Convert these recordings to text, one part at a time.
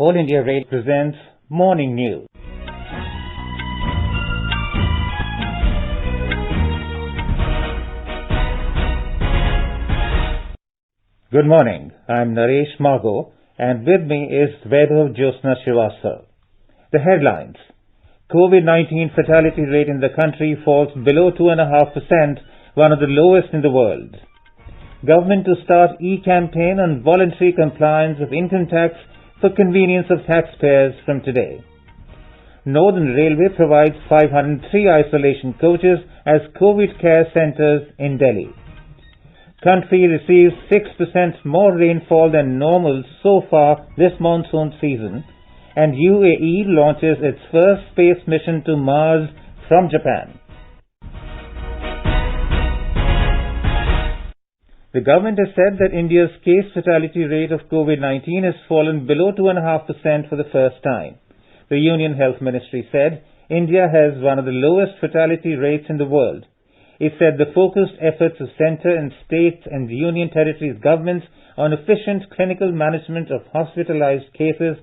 All India Rail presents Morning News. Good morning. I'm Naresh Margo, and with me is Vaibhav Jyosna Srivastava. The headlines. COVID-19 fatality rate in the country falls below 2.5%, one of the lowest in the world. Government to start e-campaign on voluntary compliance of income tax for convenience of taxpayers from today. Northern Railway provides 503 isolation coaches as COVID care centres in Delhi. Country receives 6% more rainfall than normal so far this monsoon season, and UAE launches its first space mission to Mars from Japan. The government has said that India's case fatality rate of COVID-19 has fallen below 2.5% for the first time. The Union Health Ministry said India has one of the lowest fatality rates in the world. It said the focused efforts of centre and states and union territories governments on efficient clinical management of hospitalized cases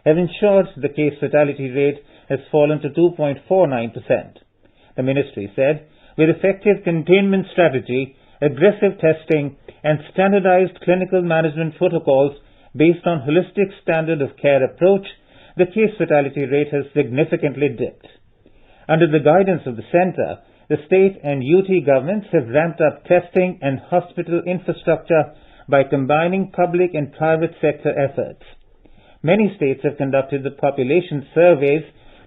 have ensured the case fatality rate has fallen to 2.49%. The ministry said, with effective containment strategy, aggressive testing and standardized clinical management protocols based on holistic standard of care approach, the case fatality rate has significantly dipped. Under the guidance of the centre, the state and UT governments have ramped up testing and hospital infrastructure by combining public and private sector efforts. Many states have conducted the population surveys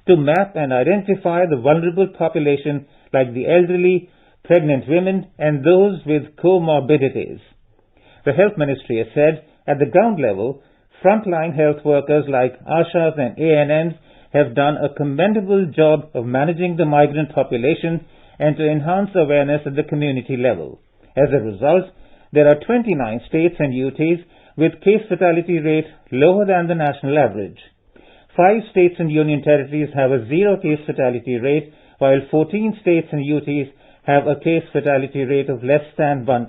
to map and identify the vulnerable population like the elderly, pregnant women and those with comorbidities. The Health Ministry has said at the ground level, frontline health workers like ASHAs and ANMs have done a commendable job of managing the migrant population and to enhance awareness at the community level. As a result, there are 29 states and UTs with case fatality rate lower than the national average. 5 states and union territories have a zero case fatality rate, while 14 states and UTs have a case fatality rate of less than 1%.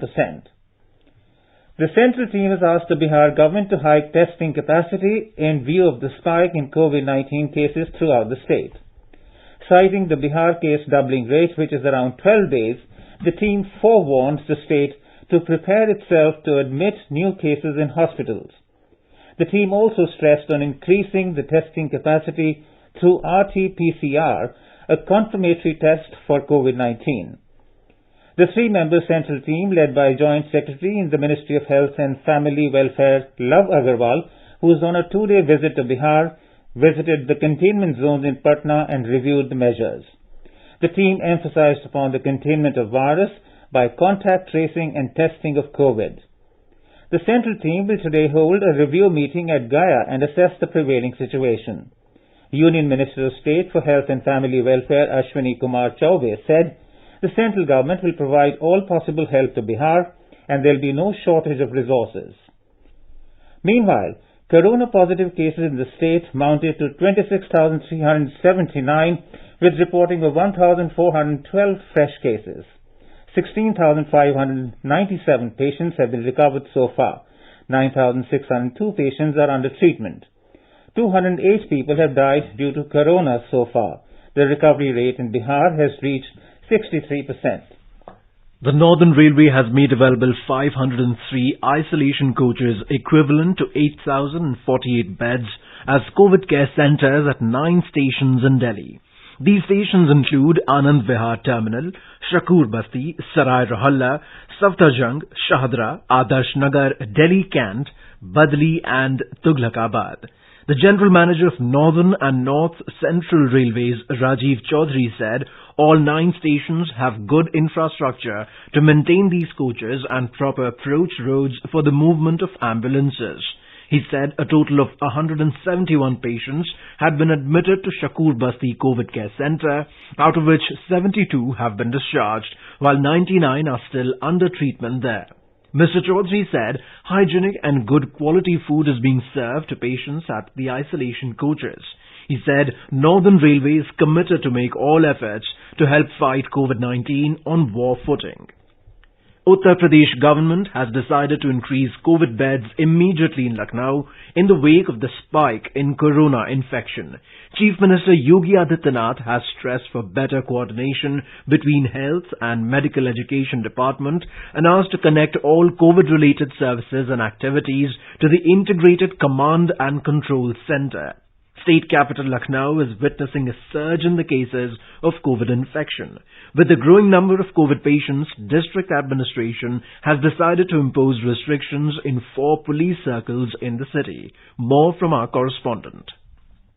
The central team has asked the Bihar government to hike testing capacity in view of the spike in COVID-19 cases throughout the state. Citing the Bihar case doubling rate, which is around 12 days, the team forewarns the state to prepare itself to admit new cases in hospitals. The team also stressed on increasing the testing capacity through RT-PCR, a confirmatory test for COVID-19. The 3-member central team, led by Joint Secretary in the Ministry of Health and Family Welfare, Love Agarwal, who is on a 2-day visit to Bihar, visited the containment zones in Patna and reviewed the measures. The team emphasized upon the containment of virus by contact tracing and testing of COVID. The central team will today hold a review meeting at Gaya and assess the prevailing situation. Union Minister of State for Health and Family Welfare Ashwini Kumar Choube said the central government will provide all possible help to Bihar and there will be no shortage of resources. Meanwhile, corona-positive cases in the state mounted to 26,379 with reporting of 1,412 fresh cases. 16,597 patients have been recovered so far. 9,602 patients are under treatment. 208 people have died due to corona so far. The recovery rate in Bihar has reached 63%. The Northern Railway has made available 503 isolation coaches equivalent to 8,048 beds as COVID care centres at 9 stations in Delhi. These stations include Anand Vihar Terminal, Shakur Basti, Sarai Rohilla, Safdarjung, Shahdra, Adarsh Nagar, Delhi Cant, Badli and Tughlakabad. The General Manager of Northern and North Central Railways, Rajiv Chaudhary, said all 9 stations have good infrastructure to maintain these coaches and proper approach roads for the movement of ambulances. He said a total of 171 patients had been admitted to Shakur Basti COVID Care Centre, out of which 72 have been discharged, while 99 are still under treatment there. Mr. Chaudhary said hygienic and good quality food is being served to patients at the isolation coaches. He said Northern Railway is committed to make all efforts to help fight COVID-19 on war footing. Uttar Pradesh government has decided to increase COVID beds immediately in Lucknow in the wake of the spike in corona infection. Chief Minister Yogi Adityanath has stressed for better coordination between Health and Medical Education Department and asked to connect all COVID-related services and activities to the Integrated Command and Control Center. State capital Lucknow is witnessing a surge in the cases of COVID infection. With the growing number of COVID patients, district administration has decided to impose restrictions in 4 police circles in the city. More from our correspondent.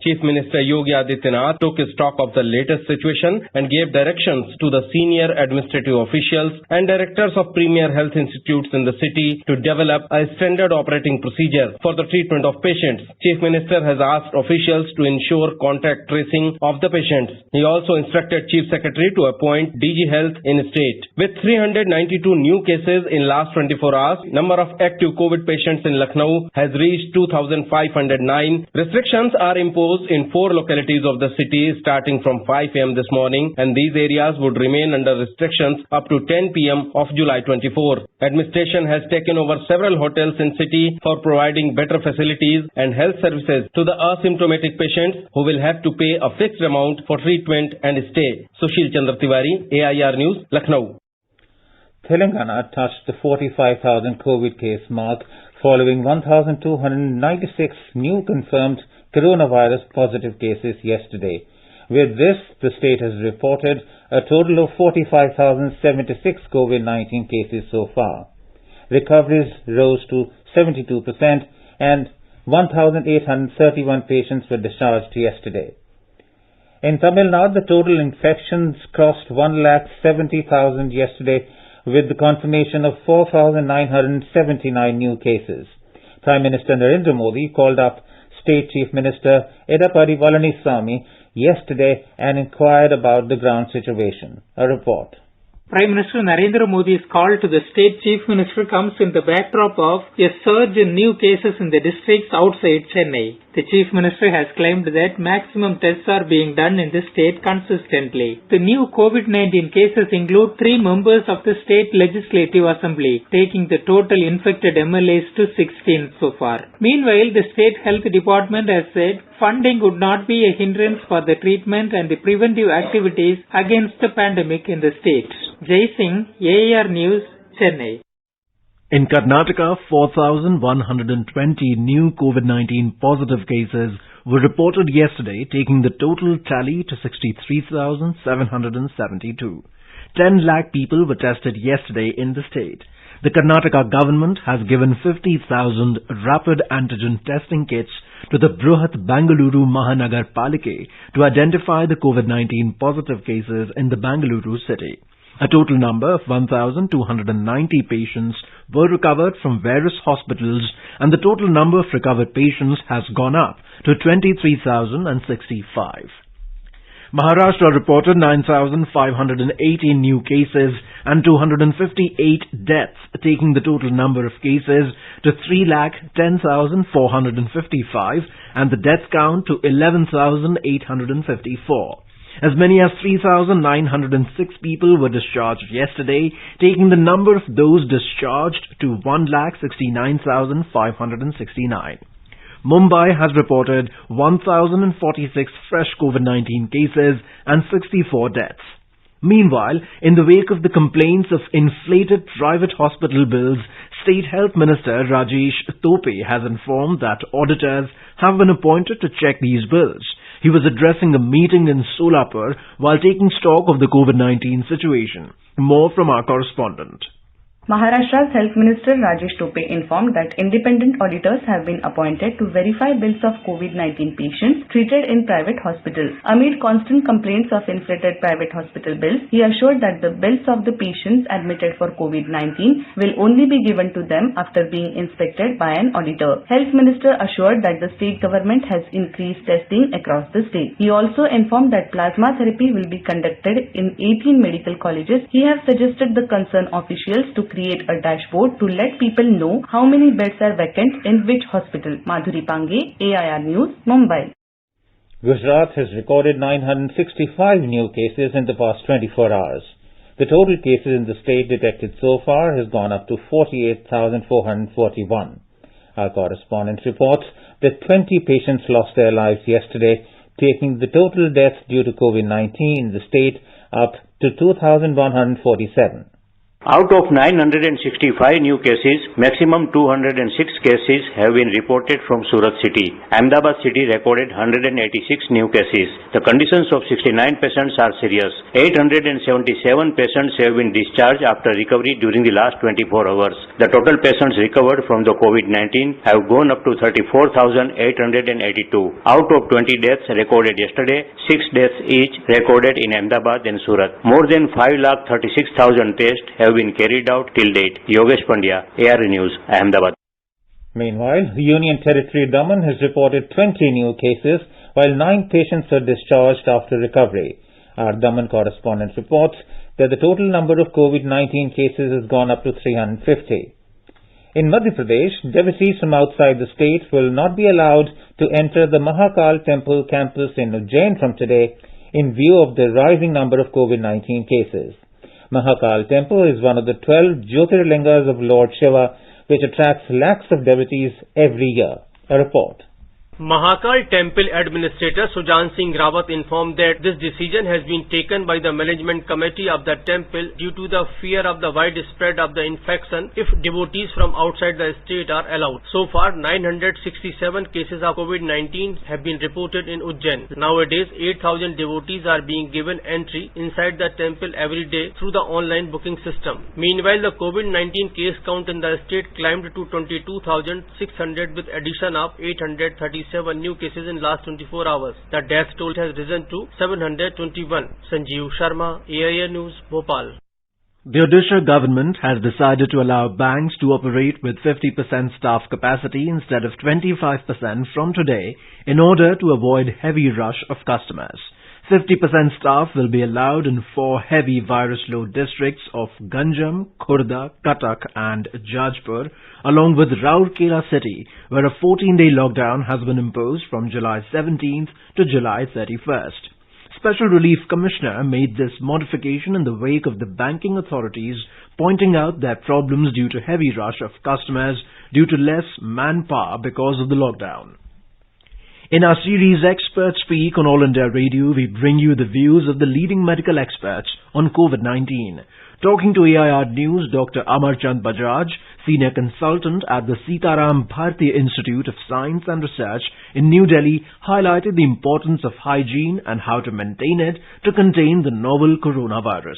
Chief Minister Yogi Adityanath took stock of the latest situation and gave directions to the senior administrative officials and directors of premier health institutes in the city to develop a standard operating procedure for the treatment of patients. Chief Minister has asked officials to ensure contact tracing of the patients. He also instructed Chief Secretary to appoint DG Health in state. With 392 new cases in last 24 hours, number of active COVID patients in Lucknow has reached 2,509. Restrictions are imposed in 4 localities of the city starting from 5 a.m. this morning, and these areas would remain under restrictions up to 10 p.m. of July 24. Administration has taken over several hotels in city for providing better facilities and health services to the asymptomatic patients who will have to pay a fixed amount for treatment and stay. Sushil Chandra Tiwari, AIR News, Lucknow. Telangana touched the 45,000 COVID case mark following 1,296 new confirmed coronavirus positive cases yesterday. With this, the state has reported a total of 45,076 COVID-19 cases so far. Recoveries rose to 72% and 1,831 patients were discharged yesterday. In Tamil Nadu, the total infections crossed 1,70,000 yesterday with the confirmation of 4,979 new cases. Prime Minister Narendra Modi called up State Chief Minister Edappadi Palaniswamy yesterday and inquired about the ground situation. A report. Prime Minister Narendra Modi's call to the State Chief Minister comes in the backdrop of a surge in new cases in the districts outside Chennai. The Chief Minister has claimed that maximum tests are being done in the state consistently. The new COVID-19 cases include 3 members of the State Legislative Assembly, taking the total infected MLAs to 16 so far. Meanwhile, the State Health Department has said funding would not be a hindrance for the treatment and the preventive activities against the pandemic in the state. Jai Singh, AIR News, Chennai. In Karnataka, 4,120 new COVID-19 positive cases were reported yesterday, taking the total tally to 63,772. 10 lakh people were tested yesterday in the state. The Karnataka government has given 50,000 rapid antigen testing kits to the Bruhat Bangalore Mahanagar Palike to identify the COVID-19 positive cases in the Bangalore city. A total number of 1,290 patients were recovered from various hospitals, and the total number of recovered patients has gone up to 23,065. Maharashtra reported 9,518 new cases and 258 deaths, taking the total number of cases to 3,10,455 and the death count to 11,854. As many as 3,906 people were discharged yesterday, taking the number of those discharged to 1,69,569. Mumbai has reported 1,046 fresh COVID-19 cases and 64 deaths. Meanwhile, in the wake of the complaints of inflated private hospital bills, State Health Minister Rajesh Tope has informed that auditors have been appointed to check these bills. He was addressing a meeting in Solapur while taking stock of the COVID-19 situation. More from our correspondent. Maharashtra's Health Minister Rajesh Tope informed that independent auditors have been appointed to verify bills of COVID-19 patients treated in private hospitals. Amid constant complaints of inflated private hospital bills, he assured that the bills of the patients admitted for COVID-19 will only be given to them after being inspected by an auditor. Health Minister assured that the state government has increased testing across the state. He also informed that plasma therapy will be conducted in 18 medical colleges. He has suggested the concerned officials to create a dashboard to let people know how many beds are vacant in which hospital. Madhuri Pange, AIR News, Mumbai. Gujarat has recorded 965 new cases in the past 24 hours. The total cases in the state detected so far has gone up to 48,441. Our correspondent reports that 20 patients lost their lives yesterday, taking the total deaths due to COVID-19 in the state up to 2,147. Out of 965 new cases, maximum 206 cases have been reported from Surat city. Ahmedabad city recorded 186 new cases. The conditions of 69 patients are serious. 877 patients have been discharged after recovery during the last 24 hours. The total patients recovered from the COVID-19 have gone up to 34,882. Out of 20 deaths recorded yesterday, 6 deaths each recorded in Ahmedabad and Surat. More than 5,36,000 tests have been carried out till date. Yogesh Pandya, ARA News, Ahmedabad. Meanwhile, the Union Territory Daman has reported 20 new cases, while 9 patients are discharged after recovery. Our Daman correspondent reports that the total number of COVID-19 cases has gone up to 350. In Madhya Pradesh, devotees from outside the state will not be allowed to enter the Mahakal Temple campus in Ujjain from today in view of the rising number of COVID-19 cases. Mahakal Temple is one of the 12 Jyotirlingas of Lord Shiva, which attracts lakhs of devotees every year. A report. Mahakal Temple Administrator Sujan Singh Rawat informed that this decision has been taken by the management committee of the temple due to the fear of the widespread of the infection if devotees from outside the state are allowed. So far, 967 cases of COVID-19 have been reported in Ujjain. Nowadays, 8,000 devotees are being given entry inside the temple every day through the online booking system. Meanwhile, the COVID-19 case count in the state climbed to 22,600 with addition of 837 new cases in last 24 hours. The death toll has risen to 721. Sanjeev Sharma, AIA News, Bhopal. The Odisha government has decided to allow banks to operate with 50% staff capacity instead of 25% from today in order to avoid heavy rush of customers. 50% staff will be allowed in 4 heavy virus load districts of Ganjam, Khurda, Cuttack and Jajpur, along with Rourkela city, where a 14-day lockdown has been imposed from July 17th to July 31st. Special Relief Commissioner made this modification in the wake of the banking authorities pointing out their problems due to heavy rush of customers due to less manpower because of the lockdown. In our series Experts Speak on All India Radio, we bring you the views of the leading medical experts on COVID-19. Talking to AIR News, Dr. Amarchand Bajaj, Senior Consultant at the Sitaram Bhartiya Institute of Science and Research in New Delhi, highlighted the importance of hygiene and how to maintain it to contain the novel coronavirus.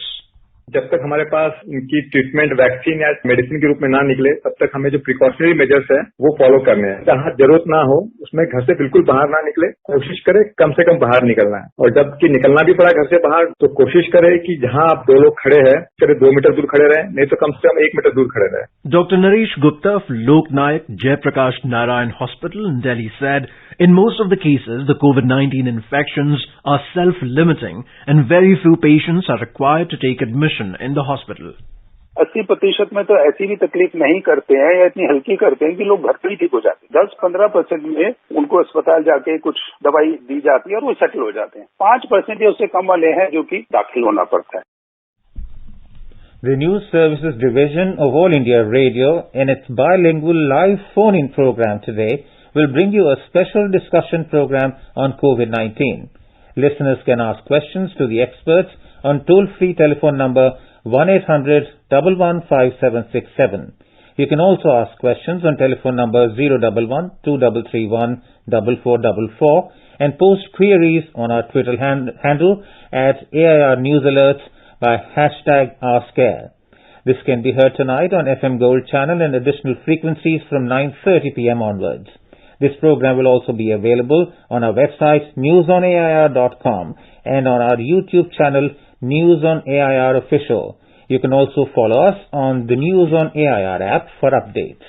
जब तक हमारे पास इनकी treatment vaccine या medicine के रूप में ना निकले तब तक हमें जो प्रिकॉशनरी मेजर्स है वो फॉलो करने हैं। जहाँ जरूरत ना हो उसमें घर से बिल्कुल बाहर ना निकले, कोशिश करें कम से कम बाहर निकलना है। और जबकि निकलना भी पड़ा घर से बाहर तो कोशिश करें कि जहाँ आप 2 लोग खड़े हैं करीब 2 मीटर दूर खड़े रहें, नहीं तो कम से कम 1 मीटर दूर खड़े रहें। Dr. Naresh Gupta of Lok Nayak Jayaprakash Narayan Hospital in Delhi said, in most of the cases, the COVID-19 infections are self-limiting and very few patients are required to take admission in the hospital. 80% में तो ऐसी भी तकलीफ नहीं करते हैं या इतनी हल्की करते हैं कि लोग घर पर ही ठीक हो जाते हैं। 10-15% में उनको अस्पताल जाके कुछ दवाई दी जाती है और वो सेटल हो जाते हैं। 5% या उससे कम वाले हैं जो कि दाखिल होना पड़ता है। The News Services Division of All India Radio, in its bilingual live phone-in program today, will bring you a special discussion program on COVID-19. Listeners can ask questions to the experts on toll-free telephone number 1-800-115767. You can also ask questions on telephone number 011-2331-4444 and post queries on our Twitter handle at AIR News Alerts by #AskAir. This can be heard tonight on FM Gold channel and additional frequencies from 9:30 p.m. onwards. This program will also be available on our website newsonair.com and on our YouTube channel News on AIR Official. You can also follow us on the News on AIR app for updates.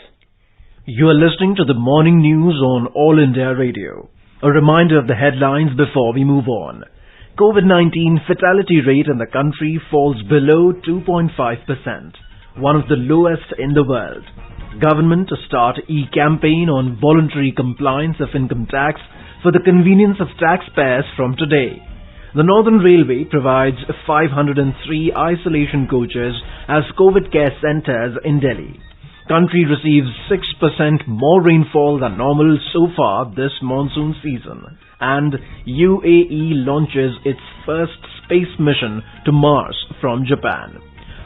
You are listening to the morning news on All India Radio. A reminder of the headlines before we move on. COVID-19 fatality rate in the country falls below 2.5%, one of the lowest in the world. Government to start e-campaign on voluntary compliance of income tax for the convenience of taxpayers from today. The Northern Railway provides 503 isolation coaches as COVID care centres in Delhi. Country receives 6% more rainfall than normal so far this monsoon season. And UAE launches its first space mission to Mars from Japan.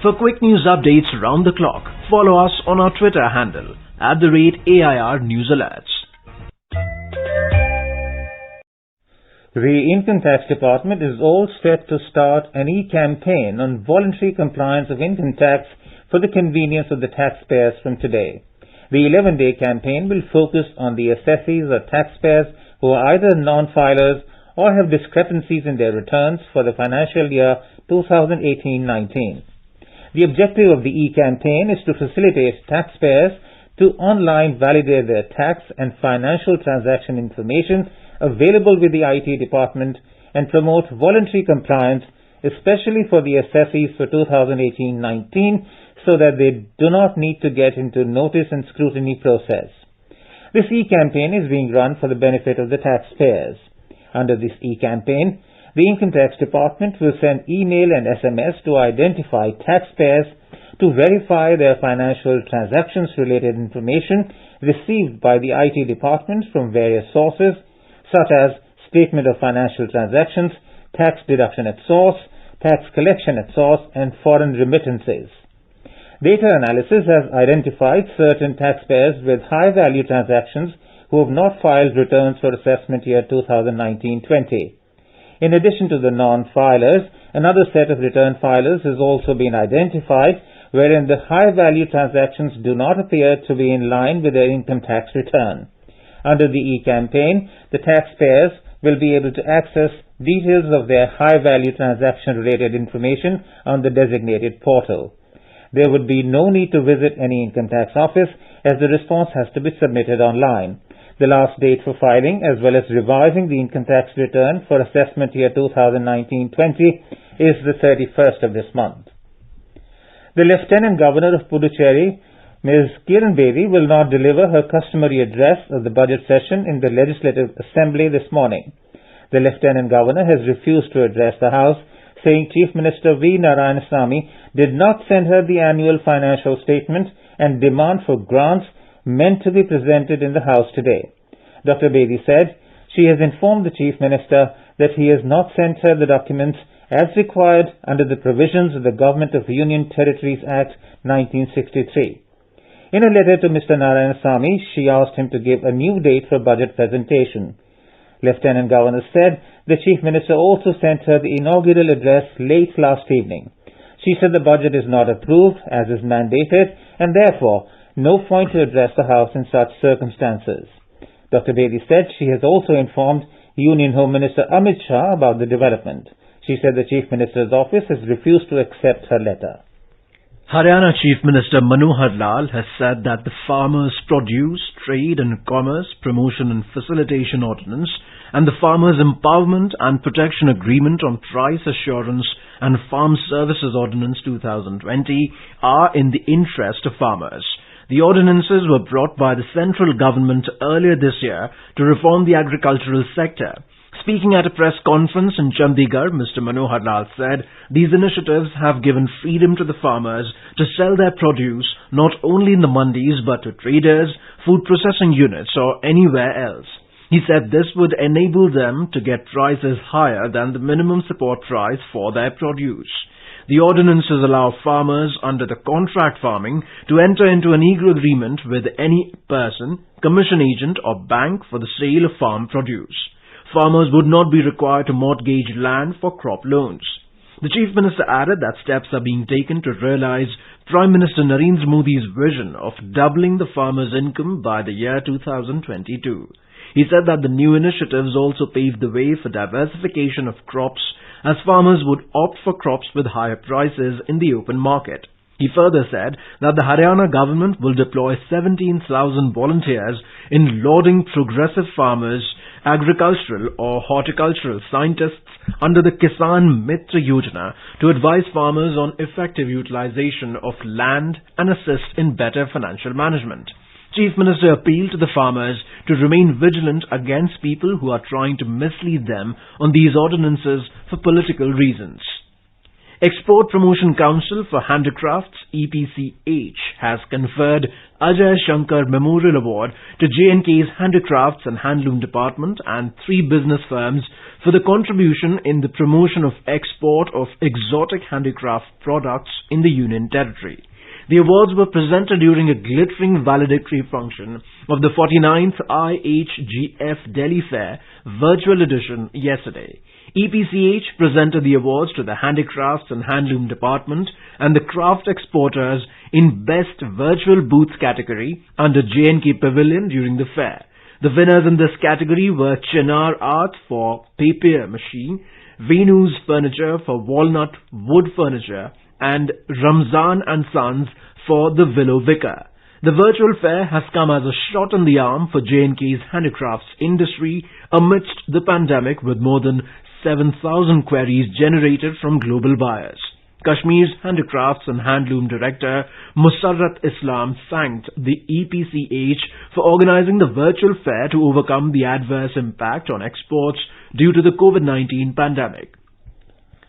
For quick news updates round the clock, follow us on our Twitter handle @AIR News Alerts. The Income Tax Department is all set to start an e-campaign on voluntary compliance of income tax for the convenience of the taxpayers from today. The 11-day campaign will focus on the assessees or taxpayers who are either non-filers or have discrepancies in their returns for the financial year 2018-19. The objective of the e-campaign is to facilitate taxpayers to online validate their tax and financial transaction information available with the IT department and promote voluntary compliance, especially for the assessees for 2018-19, so that they do not need to get into notice and scrutiny process. This e-campaign is being run for the benefit of the taxpayers. Under this e-campaign, the Income Tax Department will send email and SMS to identify taxpayers to verify their financial transactions-related information received by the IT department from various sources, such as Statement of Financial Transactions, Tax Deduction at Source, Tax Collection at Source, and Foreign Remittances. Data analysis has identified certain taxpayers with high-value transactions who have not filed returns for assessment year 2019-20. In addition to the non-filers, another set of return filers has also been identified, wherein the high-value transactions do not appear to be in line with their income tax return. Under the e-campaign, the taxpayers will be able to access details of their high-value transaction-related information on the designated portal. There would be no need to visit any income tax office, as the response has to be submitted online. The last date for filing as well as revising the income tax return for assessment year 2019-20 is the 31st of this month. The Lieutenant Governor of Puducherry, Ms. Kiran Bedi, will not deliver her customary address of the budget session in the Legislative Assembly this morning. The Lieutenant Governor has refused to address the House, saying Chief Minister V. Narayanasamy did not send her the annual financial statement and demand for grants meant to be presented in the House today. Dr. Bedi said she has informed the Chief Minister that he has not sent her the documents as required under the provisions of the Government of Union Territories Act 1963. In a letter to Mr. Narayanasamy, she asked him to give a new date for budget presentation. Lieutenant Governor said the Chief Minister also sent her the inaugural address late last evening. She said the budget is not approved as is mandated and therefore no point to address the House in such circumstances. Dr. Bedi said she has also informed Union Home Minister Amit Shah about the development. She said the Chief Minister's office has refused to accept her letter. Haryana Chief Minister Manohar Lal has said that the Farmers' Produce, Trade and Commerce Promotion and Facilitation Ordinance and the Farmers' Empowerment and Protection Agreement on Price Assurance and Farm Services Ordinance 2020 are in the interest of farmers. The ordinances were brought by the central government earlier this year to reform the agricultural sector. Speaking at a press conference in Chandigarh, Mr. Manohar Lal said these initiatives have given freedom to the farmers to sell their produce not only in the mandis but to traders, food processing units or anywhere else. He said this would enable them to get prices higher than the minimum support price for their produce. The ordinances allow farmers under the contract farming to enter into an eager agreement with any person, commission agent or bank for the sale of farm produce. Farmers would not be required to mortgage land for crop loans. The Chief Minister added that steps are being taken to realize Prime Minister Narendra Modi's vision of doubling the farmers' income by the year 2022. He said that the new initiatives also pave the way for diversification of crops, as farmers would opt for crops with higher prices in the open market. He further said that the Haryana government will deploy 17,000 volunteers in lauding progressive farmers, agricultural or horticultural scientists under the Kisan Mitra Yojana to advise farmers on effective utilization of land and assist in better financial management. Chief Minister appealed to the farmers to remain vigilant against people who are trying to mislead them on these ordinances for political reasons. Export Promotion Council for Handicrafts EPCH has conferred Ajay Shankar Memorial Award to J&K's Handicrafts and Handloom Department and 3 business firms for the contribution in the promotion of export of exotic handicraft products in the Union Territory. The awards were presented during a glittering valedictory function of the 49th IHGF Delhi Fair Virtual Edition yesterday. EPCH presented the awards to the Handicrafts and Handloom Department and the Craft Exporters in Best Virtual Booth category under J&K Pavilion during the fair. The winners in this category were Chinar Art for papier machine, Venu's Furniture for walnut wood furniture, and Ramzan and Sons for the Willow Wicker. The virtual fair has come as a shot in the arm for J&K's handicrafts industry amidst the pandemic, with more than 7,000 queries generated from global buyers. Kashmir's Handicrafts and Handloom Director Musarrat Islam thanked the EPCH for organizing the virtual fair to overcome the adverse impact on exports due to the COVID-19 pandemic.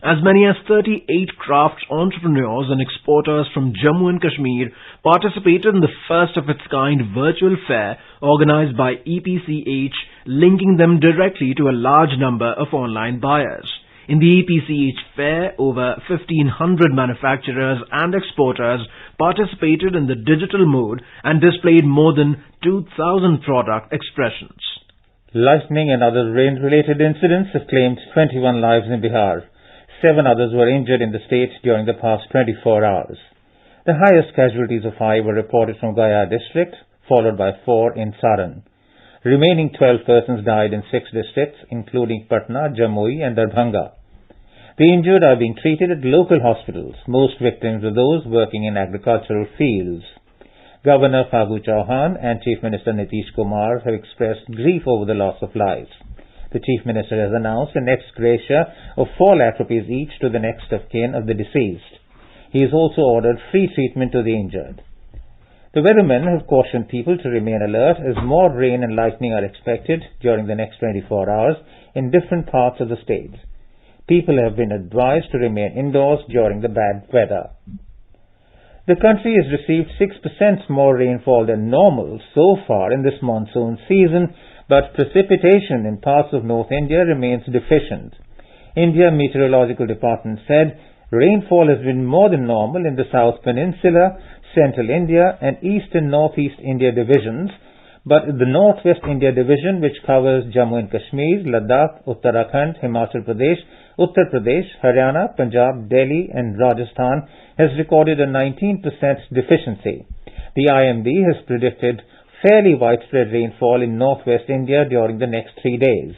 As many as 38 craft entrepreneurs and exporters from Jammu and Kashmir participated in the first of its kind virtual fair organized by EPCH, linking them directly to a large number of online buyers. In the EPCH fair, over 1,500 manufacturers and exporters participated in the digital mode and displayed more than 2,000 product expressions. Lightning and other rain-related incidents have claimed 21 lives in Bihar. 7 others were injured in the state during the past 24 hours. The highest casualties of 5 were reported from Gaya district, followed by 4 in Saran. Remaining 12 persons died in 6 districts, including Patna, Jamui and Darbhanga. The injured are being treated at local hospitals. Most victims are those working in agricultural fields. Governor Phagu Chauhan and Chief Minister Nitish Kumar have expressed grief over the loss of lives. The Chief Minister has announced an ex gratia of 4 lakh rupees each to the next of kin of the deceased. He has also ordered free treatment to the injured. The weathermen have cautioned people to remain alert as more rain and lightning are expected during the next 24 hours in different parts of the state. People have been advised to remain indoors during the bad weather. The country has received 6% more rainfall than normal so far in this monsoon season, but precipitation in parts of North India remains deficient. India Meteorological Department said rainfall has been more than normal in the South Peninsula, Central India and East and Northeast India divisions, but the Northwest India division, which covers Jammu and Kashmir, Ladakh, Uttarakhand, Himachal Pradesh, Uttar Pradesh, Haryana, Punjab, Delhi and Rajasthan, has recorded a 19% deficiency. The IMD has predicted fairly widespread rainfall in northwest India during the next 3 days.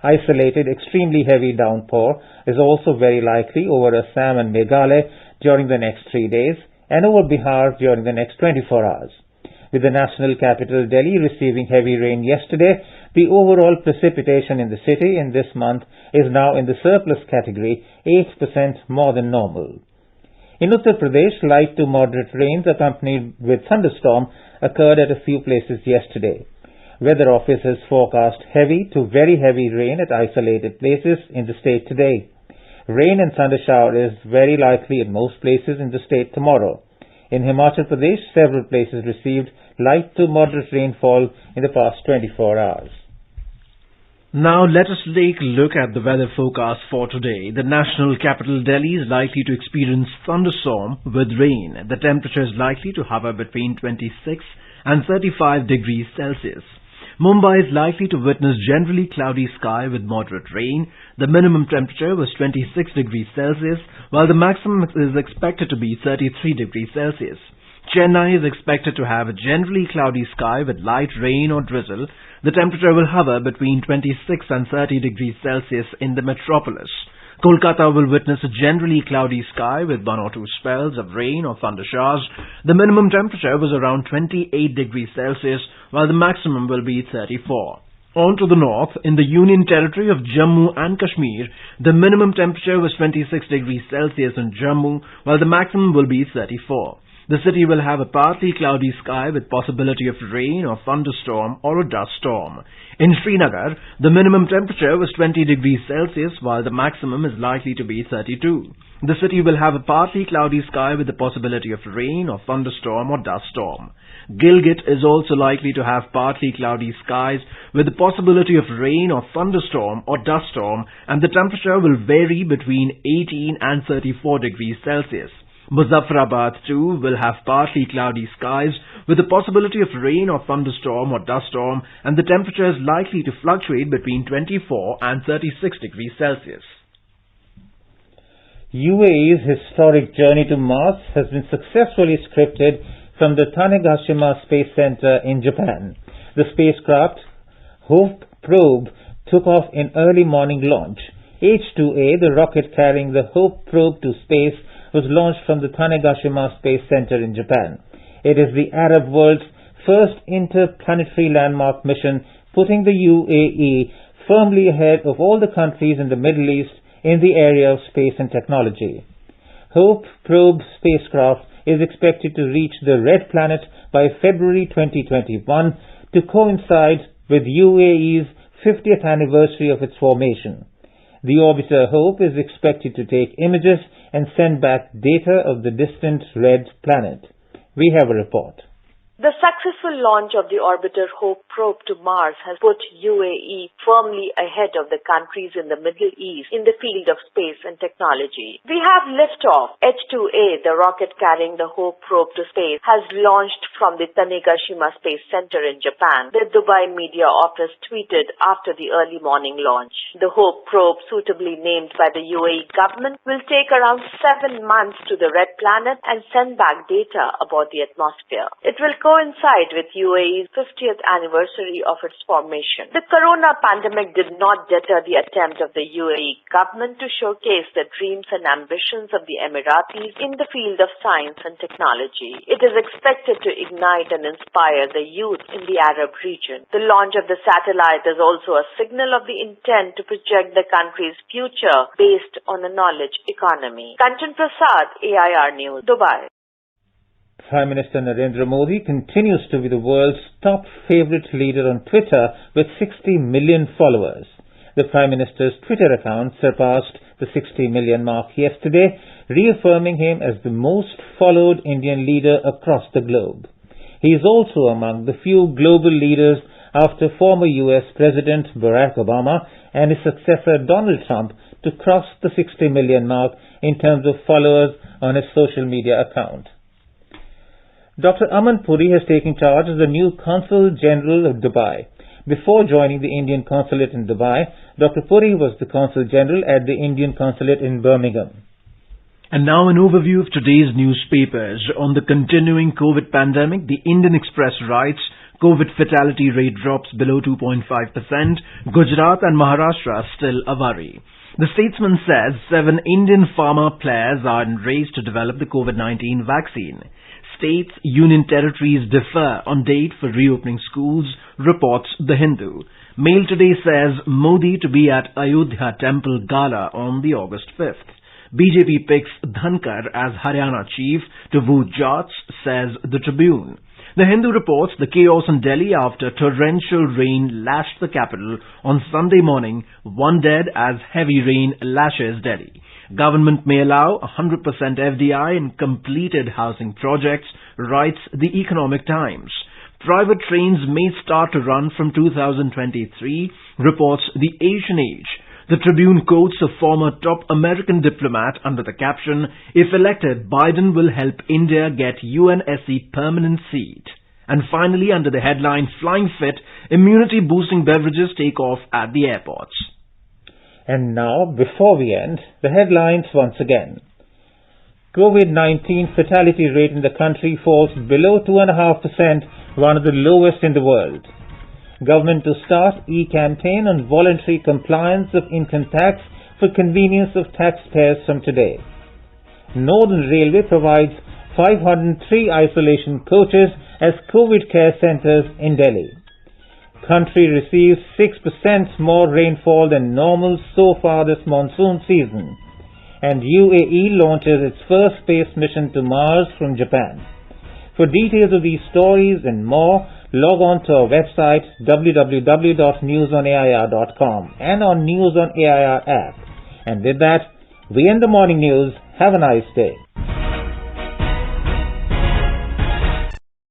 Isolated extremely heavy downpour is also very likely over Assam and Meghalaya during the next 3 days and over Bihar during the next 24 hours. With the national capital Delhi receiving heavy rain yesterday, the overall precipitation in the city in this month is now in the surplus category, 8% more than normal. In Uttar Pradesh, light to moderate rains accompanied with thunderstorm occurred at a few places yesterday. Weather Office has forecast heavy to very heavy rain at isolated places in the state today. Rain and thunder shower is very likely in most places in the state tomorrow. In Himachal Pradesh, several places received light to moderate rainfall in the past 24 hours. Now let us take a look at the weather forecast for today. The national capital Delhi is likely to experience thunderstorm with rain. The temperature is likely to hover between 26 and 35 degrees Celsius. Mumbai is likely to witness generally cloudy sky with moderate rain. The minimum temperature was 26 degrees Celsius, while the maximum is expected to be 33 degrees Celsius. Chennai is expected to have a generally cloudy sky with light rain or drizzle. The temperature will hover between 26 and 30 degrees Celsius in the metropolis. Kolkata will witness a generally cloudy sky with 1 or 2 spells of rain or thunder showers. The minimum temperature was around 28 degrees Celsius, while the maximum will be 34. On to the north, in the Union Territory of Jammu and Kashmir, the minimum temperature was 26 degrees Celsius in Jammu, while the maximum will be 34. The city will have a partly cloudy sky with possibility of rain or thunderstorm or a dust storm. In Srinagar, the minimum temperature was 20 degrees Celsius while the maximum is likely to be 32. The city will have a partly cloudy sky with the possibility of rain or thunderstorm or dust storm. Gilgit is also likely to have partly cloudy skies with the possibility of rain or thunderstorm or dust storm, and the temperature will vary between 18 and 34 degrees Celsius. Muzaffarabad too will have partly cloudy skies with the possibility of rain or thunderstorm or dust storm, and the temperature is likely to fluctuate between 24 and 36 degrees Celsius. UAE's historic journey to Mars has been successfully scripted from the Tanegashima Space Center in Japan. The spacecraft Hope probe took off in early morning launch. H-2A, the rocket carrying the Hope probe to space, was launched from the Tanegashima Space Center in Japan. It is the Arab world's first interplanetary landmark mission, putting the UAE firmly ahead of all the countries in the Middle East in the area of space and technology. Hope probe spacecraft is expected to reach the Red Planet by February 2021 to coincide with UAE's 50th anniversary of its formation. The orbiter Hope is expected to take images and send back data of the distant Red Planet. We have a report. The successful launch of the orbiter Hope probe to Mars has put UAE firmly ahead of the countries in the Middle East in the field of space and technology. We have liftoff. H-2A, the rocket carrying the Hope probe to space, has launched from the Tanegashima Space Center in Japan. The Dubai media office tweeted after the early morning launch. The Hope probe, suitably named by the UAE government, will take around 7 months to the Red Planet and send back data about the atmosphere. It will coincide with UAE's 50th anniversary of its formation. The corona pandemic did not deter the attempt of the UAE government to showcase the dreams and ambitions of the Emiratis in the field of science and technology. It is expected to ignite and inspire the youth in the Arab region. The launch of the satellite is also a signal of the intent to project the country's future based on a knowledge economy. Kanchan Prasad, AIR News, Dubai. Prime Minister Narendra Modi continues to be the world's top favorite leader on Twitter with 60 million followers. The Prime Minister's Twitter account surpassed the 60 million mark yesterday, reaffirming him as the most followed Indian leader across the globe. He is also among the few global leaders after former US President Barack Obama and his successor Donald Trump to cross the 60 million mark in terms of followers on his social media account. Dr. Aman Puri has taken charge as the new Consul General of Dubai. Before joining the Indian Consulate in Dubai, Dr. Puri was the Consul General at the Indian Consulate in Birmingham. And now an overview of today's newspapers. On the continuing COVID pandemic, the Indian Express writes, COVID fatality rate drops below 2.5%. Gujarat and Maharashtra still a worry. The Statesman says 7 Indian pharma players are in race to develop the COVID-19 vaccine. States, union territories differ on date for reopening schools, reports The Hindu. Mail today says Modi to be at Ayodhya Temple Gala on the August 5th. BJP picks Dhankar as Haryana chief to woo Jats, says The Tribune. The Hindu reports the chaos in Delhi after torrential rain lashed the capital on Sunday morning, 1 dead as heavy rain lashes Delhi. Government may allow 100% FDI in completed housing projects, writes The Economic Times. Private trains may start to run from 2023, reports The Asian Age. The Tribune quotes a former top American diplomat under the caption, "If elected, Biden will help India get UNSC permanent seat." And finally, under the headline, Flying Fit, immunity-boosting beverages take off at the airports. And now, before we end, the headlines once again. COVID-19 fatality rate in the country falls below 2.5%, one of the lowest in the world. Government to start e-campaign on voluntary compliance of income tax for convenience of taxpayers from today. Northern Railway provides 503 isolation coaches as COVID care centers in Delhi. Country receives 6% more rainfall than normal so far this monsoon season. And UAE launches its first space mission to Mars from Japan. For details of these stories and more, log on to our website www.newsonair.com and on News on AIR app. And with that, we end the morning news. Have a nice day.